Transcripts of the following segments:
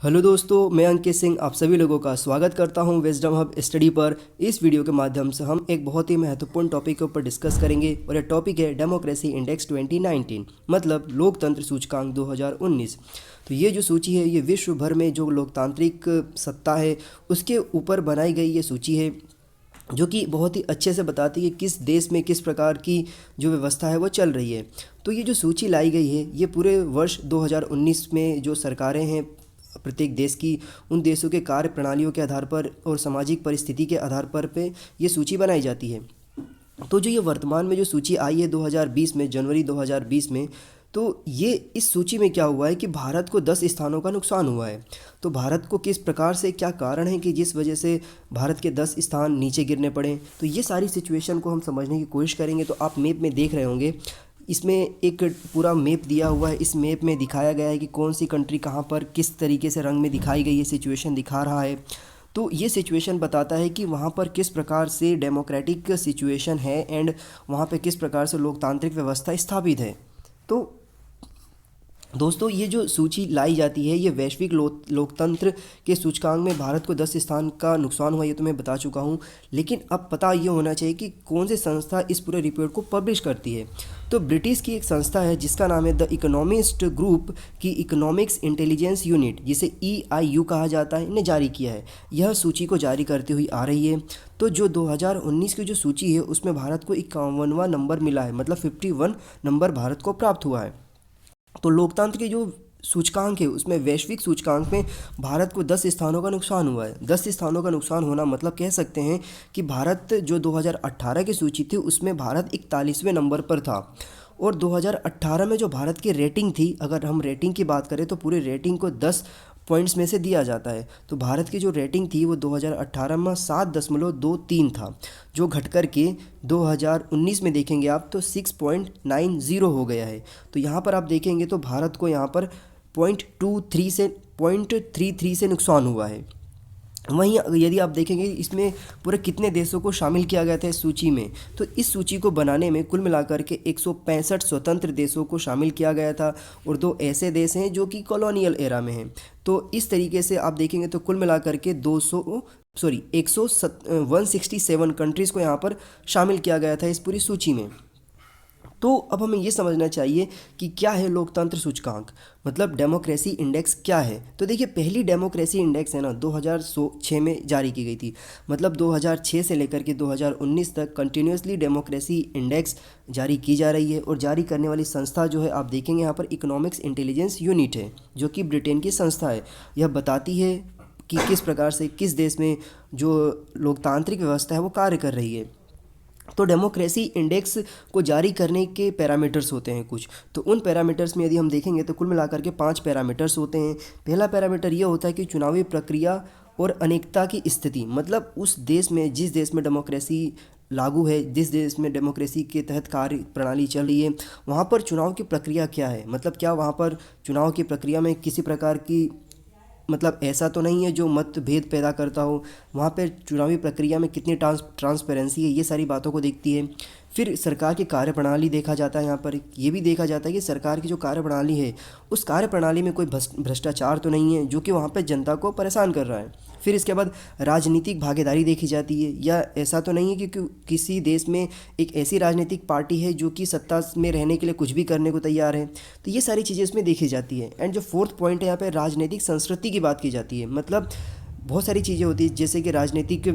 Hello दोस्तों, मैं अंकित सिंह आप सभी लोगों का स्वागत करता हूं विजडम हब स्टडी पर। इस वीडियो के माध्यम से हम एक बहुत ही महत्वपूर्ण टॉपिक के ऊपर डिस्कस करेंगे और यह टॉपिक है डेमोक्रेसी इंडेक्स 2019, मतलब लोकतंत्र सूचकांक 2019। तो ये जो सूची है ये विश्व भर में जो लोकतांत्रिक सत्ता है उसके ऊपर बनाई गई ये सूची है, जो कि बहुत ही अच्छे से बताती है कि किस देश में किस प्रकार की जो व्यवस्था है वो चल रही है। तो ये जो सूची लाई गई है ये पूरे वर्ष 2019 में जो सरकारें हैं प्रत्येक देश की, उन देशों के कार्य प्रणालियों के आधार पर और सामाजिक परिस्थिति के आधार पर ये सूची बनाई जाती है। तो जो ये वर्तमान में जो सूची आई है 2020 में, जनवरी 2020 में, तो ये इस सूची में क्या हुआ है कि भारत को 10 स्थानों का नुकसान हुआ है। तो भारत को किस प्रकार से, क्या कारण है कि जिस वजह से भारत के 10 स्थान नीचे गिरने पड़े, तो ये सारी सिचुएशन को हम समझने की कोशिश करेंगे। तो आप मैप में देख रहे होंगे, इसमें एक पूरा मैप दिया हुआ है। इस मैप में दिखाया गया है कि कौन सी कंट्री कहाँ पर किस तरीके से रंग में दिखाई गई है, सिचुएशन दिखा रहा है। तो ये सिचुएशन बताता है कि वहाँ पर किस प्रकार से डेमोक्रेटिक सिचुएशन है एंड वहाँ पे किस प्रकार से लोकतांत्रिक व्यवस्था स्थापित है। तो दोस्तों, ये जो सूची लाई जाती है ये वैश्विक लोकतंत्र के सूचकांक में भारत को 10 स्थान का नुकसान हुआ, ये तो मैं बता चुका हूँ। लेकिन अब पता ये होना चाहिए कि कौन सी संस्था इस पूरे रिपोर्ट को पब्लिश करती है। तो ब्रिटिश की एक संस्था है जिसका नाम है द इकोनॉमिस्ट ग्रुप की इकोनॉमिक्स इंटेलिजेंस यूनिट, जिसे EIU कहा जाता है, ने जारी किया है। यह सूची को जारी करते हुए आ रही है। तो जो 2019 की जो सूची है उसमें भारत को 51वां नंबर मिला है, मतलब 51 नंबर भारत को प्राप्त हुआ है। तो लोकतंत्र के जो सूचकांक है उसमें वैश्विक सूचकांक में भारत को 10 स्थानों का नुकसान हुआ है। 10 स्थानों का नुकसान होना मतलब कह सकते हैं कि भारत जो 2018 की सूची थी उसमें भारत 41वें नंबर पर था, और 2018 में जो भारत की रेटिंग थी, अगर हम रेटिंग की बात करें तो पूरे रेटिंग को 10 पॉइंट्स में से दिया जाता है। तो भारत की जो रेटिंग थी वो 2018 में 7.23 था, जो घट कर के 2019 में देखेंगे आप तो 6.90 हो गया है। तो यहाँ पर आप देखेंगे तो भारत को यहाँ पर 0.33 से नुकसान हुआ है। वहीं यदि आप देखेंगे इसमें पूरे कितने देशों को शामिल किया गया था इस सूची में, तो इस सूची को बनाने में कुल मिलाकर के 165 स्वतंत्र देशों को शामिल किया गया था, और 2 ऐसे देश हैं जो कि कॉलोनियल एरा में हैं। तो इस तरीके से आप देखेंगे तो कुल मिलाकर के 167 कंट्रीज़ को यहाँ पर शामिल किया गया था इस पूरी सूची में। तो अब हमें ये समझना चाहिए कि क्या है लोकतंत्र सूचकांक, मतलब डेमोक्रेसी इंडेक्स क्या है। तो देखिए, पहली डेमोक्रेसी इंडेक्स है ना 2006 में जारी की गई थी, मतलब 2006 से लेकर के 2019 तक कंटिन्यूसली डेमोक्रेसी इंडेक्स जारी की जा रही है। और जारी करने वाली संस्था जो है आप देखेंगे यहाँ पर इकोनॉमिक्स इंटेलिजेंस यूनिट है, जो कि ब्रिटेन की संस्था है। यह बताती है कि किस प्रकार से किस देश में जो लोकतांत्रिक व्यवस्था है वो कार्य कर रही है। तो डेमोक्रेसी इंडेक्स को जारी करने के पैरामीटर्स होते हैं कुछ। तो उन पैरामीटर्स में यदि हम देखेंगे तो कुल मिलाकर के 5 पैरामीटर्स होते हैं। पहला पैरामीटर ये होता है कि चुनावी प्रक्रिया और अनेकता की स्थिति, मतलब उस देश में, जिस देश में डेमोक्रेसी लागू है, जिस देश में डेमोक्रेसी के तहत कार्य प्रणाली चल रही है, वहाँ पर चुनाव की प्रक्रिया क्या है। मतलब क्या वहाँ पर चुनाव की प्रक्रिया में किसी प्रकार की, मतलब ऐसा तो नहीं है जो मतभेद पैदा करता हो। वहाँ पे चुनावी प्रक्रिया में कितनी ट्रांसपेरेंसी है, ये सारी बातों को देखती है। फिर सरकार की कार्यप्रणाली देखा जाता है। यहाँ पर ये भी देखा जाता है कि सरकार की जो कार्यप्रणाली है उस कार्यप्रणाली में कोई भ्रष्टाचार तो नहीं है जो कि वहाँ पे जनता को परेशान कर रहा है। फिर इसके बाद राजनीतिक भागीदारी देखी जाती है, या ऐसा तो नहीं है कि किसी देश में एक ऐसी राजनीतिक पार्टी है जो कि सत्ता में रहने के लिए कुछ भी करने को तैयार है। तो ये सारी चीज़ें इसमें देखी जाती है। एंड जो 4th पॉइंट है यहाँ पे राजनीतिक संस्कृति की बात की जाती है। मतलब बहुत सारी चीज़ें होती है, जैसे कि राजनीतिक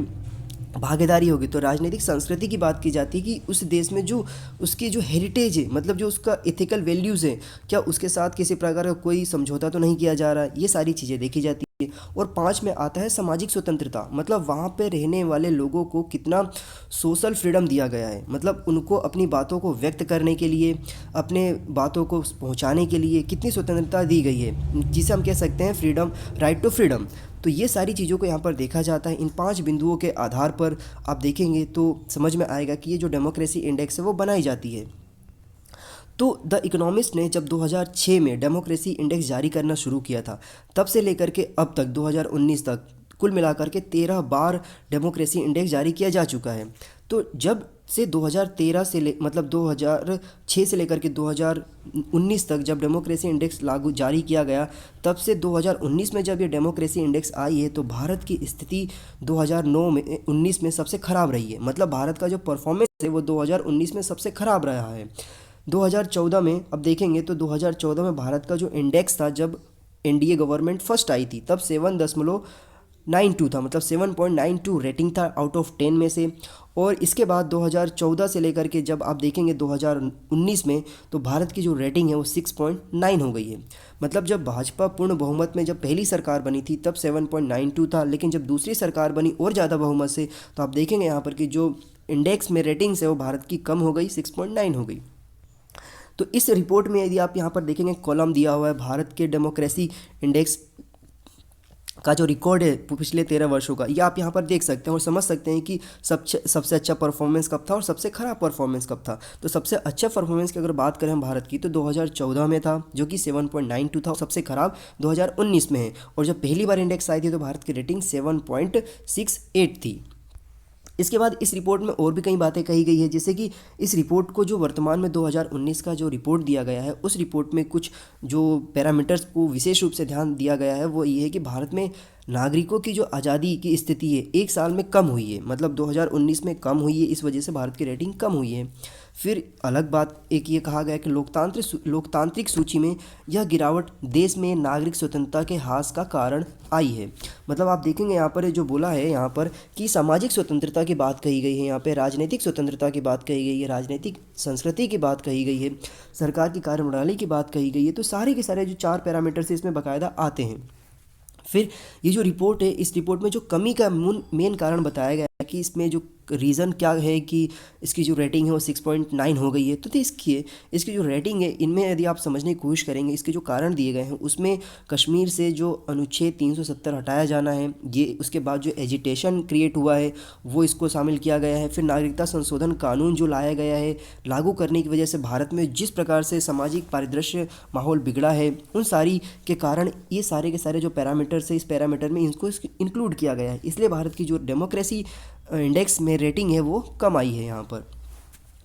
भागीदारी होगी तो राजनीतिक संस्कृति की बात की जाती है कि उस देश में जो उसकी जो हेरिटेज है, मतलब जो उसका एथिकल वैल्यूज़ है, क्या उसके साथ किसी प्रकार का कोई समझौता तो नहीं किया जा रहा है। ये सारी चीज़ें देखी जाती है। और 5 में आता है सामाजिक स्वतंत्रता, मतलब वहाँ पे रहने वाले लोगों को कितना सोशल फ्रीडम दिया गया है, मतलब उनको अपनी बातों को व्यक्त करने के लिए, अपने बातों को पहुँचाने के लिए कितनी स्वतंत्रता दी गई है, जिसे हम कह सकते हैं फ्रीडम, राइट टू फ्रीडम। तो ये सारी चीज़ों को यहाँ पर देखा जाता है। इन 5 बिंदुओं के आधार पर आप देखेंगे तो समझ में आएगा कि ये जो डेमोक्रेसी इंडेक्स है वो बनाई जाती है। तो द इकोनॉमिस्ट ने जब 2006 में डेमोक्रेसी इंडेक्स जारी करना शुरू किया था, तब से लेकर के अब तक 2019 तक कुल मिलाकर के 13 बार डेमोक्रेसी इंडेक्स जारी किया जा चुका है। तो जब से 2013 से मतलब 2006 से लेकर के 2019 तक जब डेमोक्रेसी इंडेक्स लागू जारी किया गया, तब से 2019 में जब ये डेमोक्रेसी इंडेक्स आई है तो भारत की स्थिति 2009 में 19 में सबसे ख़राब रही है। मतलब भारत का जो परफॉर्मेंस है वो 2019 में सबसे ख़राब रहा है। 2014 में अब देखेंगे तो 2014 में भारत का जो इंडेक्स था, जब एनडीए गवर्नमेंट फर्स्ट आई थी, तब 7.92 था, मतलब 7.92 रेटिंग था आउट ऑफ 10 में से। और इसके बाद 2014 से लेकर के जब आप देखेंगे 2019 में, तो भारत की जो रेटिंग है वो 6.9 हो गई है। मतलब जब भाजपा पूर्ण बहुमत में जब पहली सरकार बनी थी तब 7.92 था, लेकिन जब दूसरी सरकार बनी और ज़्यादा बहुमत से, तो आप देखेंगे यहाँ पर कि जो इंडेक्स में रेटिंग्स है वो भारत की कम हो गई, 6.9 हो गई। तो इस रिपोर्ट में यदि आप यहाँ पर देखेंगे कॉलम दिया हुआ है भारत के डेमोक्रेसी इंडेक्स का जो रिकॉर्ड है पिछले 13 वर्षों का, ये आप यहाँ पर देख सकते हैं और समझ सकते हैं कि सबसे अच्छा परफॉर्मेंस कब था और सबसे ख़राब परफॉर्मेंस कब था। तो सबसे अच्छा परफॉर्मेंस की अगर बात करें हम भारत की, तो 2014 में था जो कि 7.92 था, और सबसे ख़राब 2019 में है। और जब पहली बार इंडेक्स आई थी तो भारत की रेटिंग 7.68 थी। इसके बाद इस रिपोर्ट में और भी कई बातें कही गई है, जैसे कि इस रिपोर्ट को जो वर्तमान में 2019 का जो रिपोर्ट दिया गया है, उस रिपोर्ट में कुछ जो पैरामीटर्स को विशेष रूप से ध्यान दिया गया है वो ये है कि भारत में नागरिकों की जो आज़ादी की स्थिति है एक साल में कम हुई है, मतलब 2019 में कम हुई है, इस वजह से भारत की रेटिंग कम हुई है। फिर अलग बात एक ये कहा गया कि लोकतांत्रिक सूची में यह गिरावट देश में नागरिक स्वतंत्रता के ह्रास का कारण आई है। मतलब आप देखेंगे यहाँ पर जो बोला है यहाँ पर कि सामाजिक स्वतंत्रता की बात कही गई है, यहाँ पे राजनीतिक स्वतंत्रता की बात कही गई है, राजनीतिक संस्कृति की बात कही गई है, सरकार की कार्यप्रणाली की बात कही गई है। तो सारे के सारे जो 4 पैरामीटर्स इसमें बाकायदा आते हैं। फिर ये जो रिपोर्ट है, इस रिपोर्ट में जो कमी का मेन कारण बताया गया है कि इसमें जो रीज़न क्या है कि इसकी जो रेटिंग है वो 6.9 हो गई है। तो इसकी जो रेटिंग है, इनमें यदि आप समझने की कोशिश करेंगे, इसके जो कारण दिए गए हैं उसमें कश्मीर से जो अनुच्छेद 370 हटाया जाना है, ये उसके बाद जो एजिटेशन क्रिएट हुआ है वो इसको शामिल किया गया है। फिर नागरिकता संशोधन कानून जो लाया गया है, लागू करने की वजह से भारत में जिस प्रकार से सामाजिक परिदृश्य माहौल बिगड़ा है, उन सारी के कारण ये सारे के सारे जो पैरामीटर्स है, इस पैरामीटर में इनको इंक्लूड किया गया है। इसलिए भारत की जो डेमोक्रेसी इंडेक्स में रेटिंग है वो कम आई है यहाँ पर।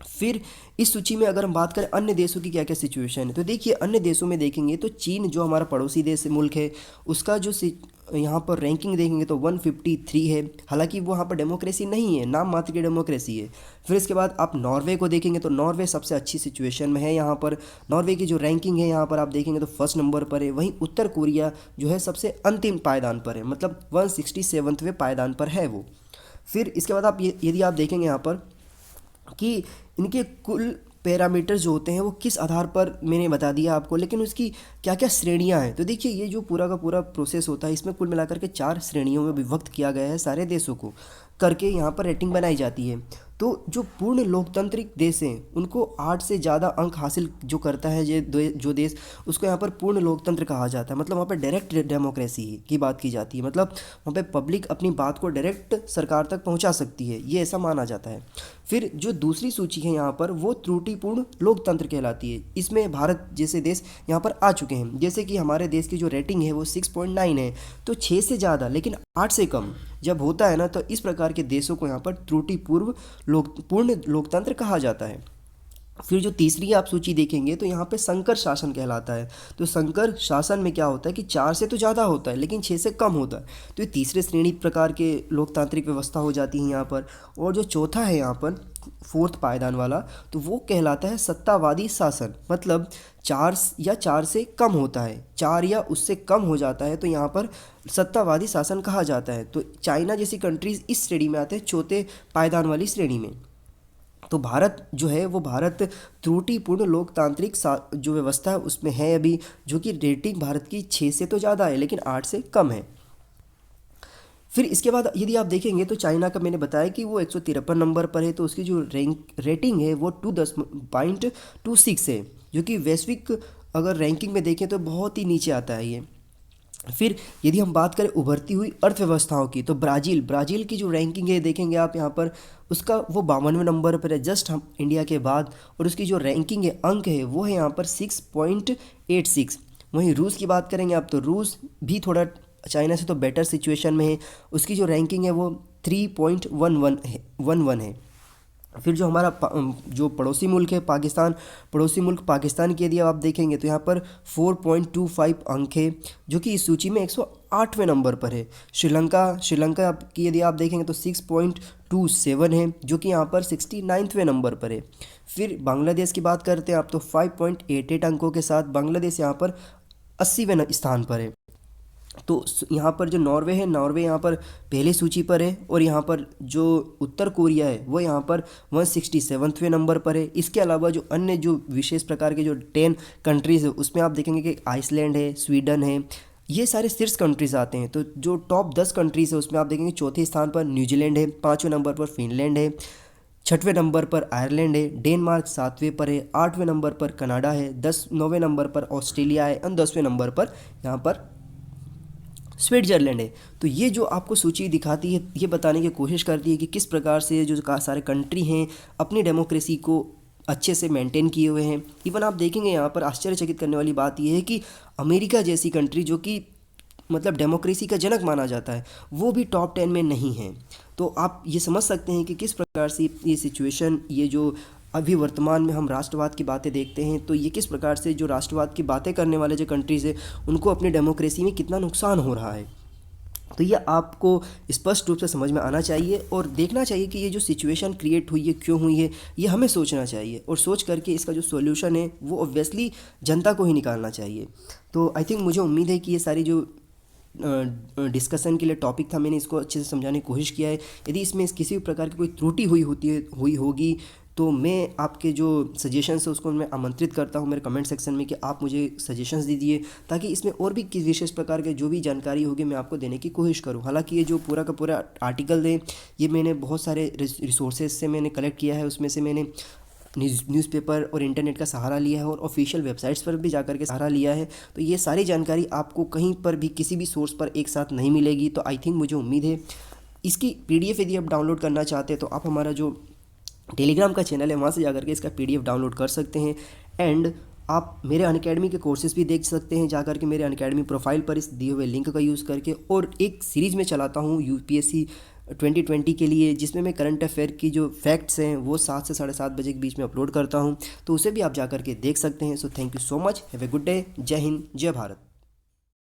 फिर इस सूची में अगर हम बात करें अन्य देशों की क्या क्या सिचुएशन है, तो देखिए अन्य देशों में देखेंगे तो चीन जो हमारा पड़ोसी देश मुल्क है, उसका जो यहाँ पर रैंकिंग देखेंगे तो 153 है। हालांकि वो यहाँ पर डेमोक्रेसी नहीं है, नाम मात्र की डेमोक्रेसी है। फिर इसके बाद आप नॉर्वे को देखेंगे तो नॉर्वे सबसे अच्छी सिचुएशन में है। यहाँ पर नॉर्वे की जो रैंकिंग है यहाँ पर आप देखेंगे तो फर्स्ट नंबर पर है। वहीं उत्तर कोरिया जो है सबसे अंतिम पायदान पर है, मतलब 167वें पायदान पर है वो। फिर इसके बाद आप यदि आप देखेंगे यहाँ पर कि इनके कुल पैरामीटर जो होते हैं वो किस आधार पर, मैंने बता दिया आपको, लेकिन उसकी क्या क्या श्रेणियां हैं। तो देखिए ये जो पूरा का पूरा प्रोसेस होता है, इसमें कुल मिलाकर के 4 श्रेणियों में विभक्त किया गया है, सारे देशों को करके यहाँ पर रेटिंग बनाई जाती है। तो जो पूर्ण लोकतांत्रिक देश हैं उनको 8 से ज़्यादा अंक हासिल जो करता है जो देश, उसको यहाँ पर पूर्ण लोकतंत्र कहा जाता है। मतलब वहाँ पर डायरेक्ट डेमोक्रेसी की बात की जाती है, मतलब वहाँ पे पब्लिक अपनी बात को डायरेक्ट सरकार तक पहुँचा सकती है, ये ऐसा माना जाता है। फिर जो दूसरी सूची है यहाँ पर वो त्रुटिपूर्ण लोकतंत्र कहलाती है। इसमें भारत जैसे देश यहाँ पर आ चुके हैं। जैसे कि हमारे देश की जो रेटिंग है वो 6.9 है, तो 6 से ज़्यादा लेकिन 8 से कम जब होता है ना, तो इस प्रकार के देशों को यहाँ पर त्रुटिपूर्ण पूर्ण लोकतंत्र कहा जाता है। फिर जो तीसरी आप सूची देखेंगे तो यहाँ पे संकर शासन कहलाता है। तो संकर शासन में क्या होता है कि 4 से तो ज़्यादा होता है लेकिन 6 से कम होता है, तो ये तीसरे श्रेणी प्रकार के लोकतांत्रिक व्यवस्था हो जाती है यहाँ पर। और जो चौथा है यहाँ पर 4th पायदान वाला, तो वो कहलाता है सत्तावादी शासन। मतलब 4 से कम होता है, 4 या उससे कम हो जाता है तो यहाँ पर सत्तावादी शासन कहा जाता है। तो चाइना जैसी कंट्रीज़ इस श्रेणी में आते हैं, चौथे पायदान वाली श्रेणी में। तो भारत जो है वो भारत त्रुटिपूर्ण लोकतांत्रिक जो व्यवस्था है उसमें है अभी, जो कि रेटिंग भारत की 6 से तो ज़्यादा है लेकिन 8 से कम है। फिर इसके बाद यदि आप देखेंगे तो चाइना का मैंने बताया कि वो 153 नंबर पर है, तो उसकी जो रेटिंग है वो 2.26 है, जो कि वैश्विक अगर रैंकिंग में देखें तो बहुत ही नीचे आता है ये। फिर यदि हम बात करें उभरती हुई अर्थव्यवस्थाओं की, तो ब्राज़ील की जो रैंकिंग है देखेंगे आप यहाँ पर, उसका वो 52वें नंबर पर है, जस्ट हम इंडिया के बाद। और उसकी जो रैंकिंग है, अंक है, वो है यहाँ पर 6.86। वहीं रूस की बात करेंगे आप, तो रूस भी थोड़ा चाइना से तो बेटर सिचुएशन में है, उसकी जो रैंकिंग है वो 3.11 है। फिर जो हमारा जो पड़ोसी मुल्क है पाकिस्तान, पड़ोसी मुल्क पाकिस्तान की यदि आप देखेंगे तो यहाँ पर 4.25 अंक है, जो कि इस सूची में 108वें नंबर पर है। श्रीलंका की यदि आप देखेंगे तो 6.27 है, जो कि यहाँ पर 69वें नंबर पर है। फिर बांग्लादेश की बात करते हैं आप तो 5.88 अंकों के साथ बांग्लादेश यहाँ पर 80वें स्थान पर है। तो यहाँ पर जो नॉर्वे यहाँ पर पहले सूची पर है, और यहाँ पर जो उत्तर कोरिया है वो यहाँ पर 167वें नंबर पर है। इसके अलावा जो अन्य जो विशेष प्रकार के जो 10 कंट्रीज़ है उसमें आप देखेंगे कि आइसलैंड है, स्वीडन है, ये सारे शीर्ष कंट्रीज़ आते हैं। तो जो टॉप 10 कंट्रीज़ है उसमें आप देखेंगे चौथे स्थान पर न्यूजीलैंड है, 5वें नंबर पर फिनलैंड है, 6वें नंबर पर आयरलैंड है, डेनमार्क 7वें पर है, 8वें नंबर पर कनाडा है, 9वें नंबर पर ऑस्ट्रेलिया है, और 10वें नंबर पर यहाँ पर स्विट्जरलैंड है। तो ये जो आपको सूची दिखाती है ये बताने की कोशिश करती है कि किस प्रकार से जो सारे कंट्री हैं अपनी डेमोक्रेसी को अच्छे से मेंटेन किए हुए हैं। इवन आप देखेंगे यहाँ पर आश्चर्यचकित करने वाली बात यह है कि अमेरिका जैसी कंट्री जो कि मतलब डेमोक्रेसी का जनक माना जाता है वो भी टॉप 10 में नहीं है। तो आप ये समझ सकते हैं कि किस प्रकार से ये सिचुएशन, ये जो अभी वर्तमान में हम राष्ट्रवाद की बातें देखते हैं तो ये किस प्रकार से जो राष्ट्रवाद की बातें करने वाले जो कंट्रीज़ है उनको अपनी डेमोक्रेसी में कितना नुकसान हो रहा है। तो ये आपको स्पष्ट रूप से समझ में आना चाहिए और देखना चाहिए कि ये जो सिचुएशन क्रिएट हुई है क्यों हुई है, ये हमें सोचना चाहिए और सोच करके इसका जो सॉल्यूशन है वो ऑब्वियसली जनता को ही निकालना चाहिए। तो आई थिंक मुझे उम्मीद है कि ये सारी जो डिस्कशन के लिए टॉपिक था मैंने इसको अच्छे से समझाने की कोशिश किया है। यदि इसमें किसी भी प्रकार की कोई त्रुटि हुई होगी तो मैं आपके जो सजेशंस है उसको मैं आमंत्रित करता हूँ मेरे कमेंट सेक्शन में कि आप मुझे सजेशंस दीजिए, ताकि इसमें और भी किस विशेष प्रकार के जो भी जानकारी होगी मैं आपको देने की कोशिश करूँ। हालांकि ये जो पूरा का पूरा आर्टिकल है ये मैंने बहुत सारे रिसोर्सेज से मैंने कलेक्ट किया है, उसमें से मैंने न्यूज़पेपर और इंटरनेट का सहारा लिया है और ऑफिशियल वेबसाइट्स पर भी जाकर के सहारा लिया है। तो ये सारी जानकारी आपको कहीं पर भी किसी भी सोर्स पर एक साथ नहीं मिलेगी। तो आई थिंक मुझे उम्मीद है इसकी PDF यदि आप डाउनलोड करना चाहते हैं तो आप हमारा जो टेलीग्राम का चैनल है वहाँ से जाकर के इसका PDF डाउनलोड कर सकते हैं। एंड आप मेरे अनअकैडमी के कोर्सेज भी देख सकते हैं जाकर के मेरे अनअकैडमी प्रोफाइल पर इस दिए हुए लिंक का यूज़ करके। और एक सीरीज़ में चलाता हूँ UPSC 2020 के लिए, जिसमें मैं करंट अफेयर की जो फैक्ट्स हैं वो 7 से 7:30 बजे के बीच में अपलोड करता हूँ, तो उसे भी आप जाकर के देख सकते हैं। So thank you so much, have a good day, जय हिंद, जय भारत।